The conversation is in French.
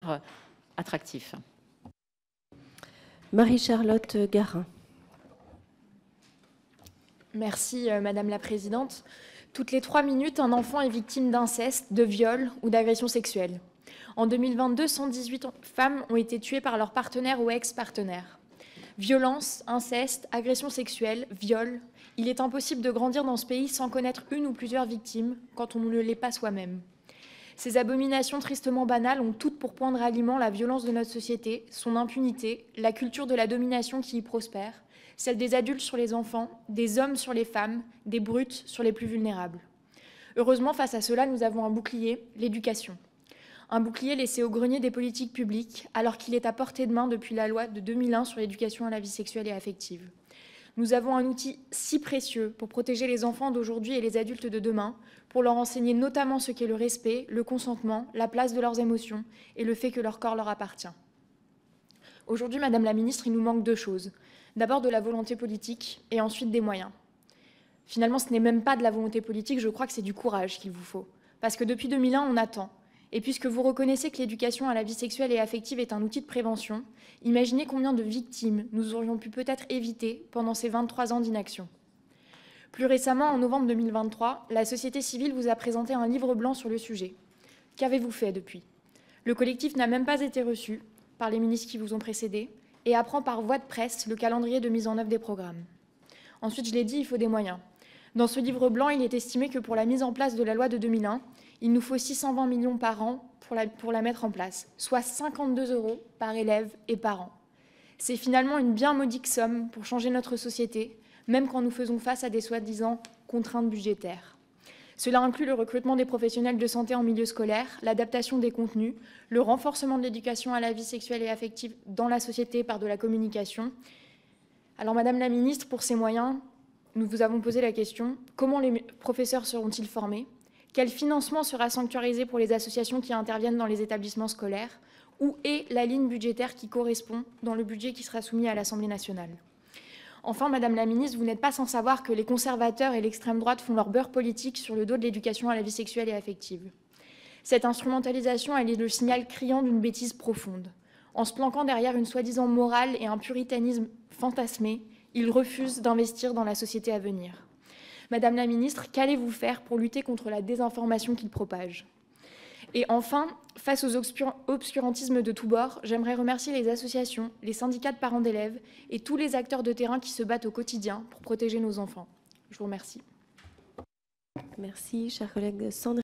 devenir attractif. Marie-Charlotte Garin. Merci Madame la Présidente. Toutes les 3 minutes, un enfant est victime d'inceste, de viol ou d'agression sexuelle. En 2022, 118 femmes ont été tuées par leur partenaire ou ex-partenaire. Violence, inceste, agression sexuelle, viol, il est impossible de grandir dans ce pays sans connaître une ou plusieurs victimes quand on ne l'est pas soi-même. Ces abominations tristement banales ont toutes pour point de ralliement la violence de notre société, son impunité, la culture de la domination qui y prospère, celle des adultes sur les enfants, des hommes sur les femmes, des brutes sur les plus vulnérables. Heureusement, face à cela, nous avons un bouclier, l'éducation. Un bouclier laissé au grenier des politiques publiques, alors qu'il est à portée de main depuis la loi de 2001 sur l'éducation à la vie sexuelle et affective. Nous avons un outil si précieux pour protéger les enfants d'aujourd'hui et les adultes de demain, pour leur enseigner notamment ce qu'est le respect, le consentement, la place de leurs émotions et le fait que leur corps leur appartient. Aujourd'hui, Madame la Ministre, il nous manque 2 choses. D'abord de la volonté politique et ensuite des moyens. Finalement, ce n'est même pas de la volonté politique, je crois que c'est du courage qu'il vous faut. Parce que depuis 2001, on attend. Et puisque vous reconnaissez que l'éducation à la vie sexuelle et affective est un outil de prévention, imaginez combien de victimes nous aurions pu peut-être éviter pendant ces 23 ans d'inaction. Plus récemment, en novembre 2023, la société civile vous a présenté un livre blanc sur le sujet. Qu'avez-vous fait depuis? Le collectif n'a même pas été reçu par les ministres qui vous ont précédés et apprend par voie de presse le calendrier de mise en œuvre des programmes. Ensuite, je l'ai dit, il faut des moyens. Dans ce livre blanc, il est estimé que pour la mise en place de la loi de 2001, il nous faut 620 millions par an pour la mettre en place, soit 52 € par élève et par an. C'est finalement une bien modique somme pour changer notre société, même quand nous faisons face à des soi-disant contraintes budgétaires. Cela inclut le recrutement des professionnels de santé en milieu scolaire, l'adaptation des contenus, le renforcement de l'éducation à la vie sexuelle et affective dans la société par de la communication. Alors, Madame la Ministre, pour ces moyens, nous vous avons posé la question, comment les professeurs seront-ils formés? Quel financement sera sanctuarisé pour les associations qui interviennent dans les établissements scolaires? Où est la ligne budgétaire qui correspond dans le budget qui sera soumis à l'Assemblée nationale? Enfin, Madame la Ministre, vous n'êtes pas sans savoir que les conservateurs et l'extrême droite font leur beurre politique sur le dos de l'éducation à la vie sexuelle et affective. Cette instrumentalisation, elle est le signal criant d'une bêtise profonde. En se planquant derrière une soi-disant morale et un puritanisme fantasmé, ils refusent d'investir dans la société à venir. Madame la Ministre, qu'allez-vous faire pour lutter contre la désinformation qu'ils propagent? Et enfin, face aux obscurantismes de tous bords, j'aimerais remercier les associations, les syndicats de parents d'élèves et tous les acteurs de terrain qui se battent au quotidien pour protéger nos enfants. Je vous remercie. Merci, chers collègues. Sandrine.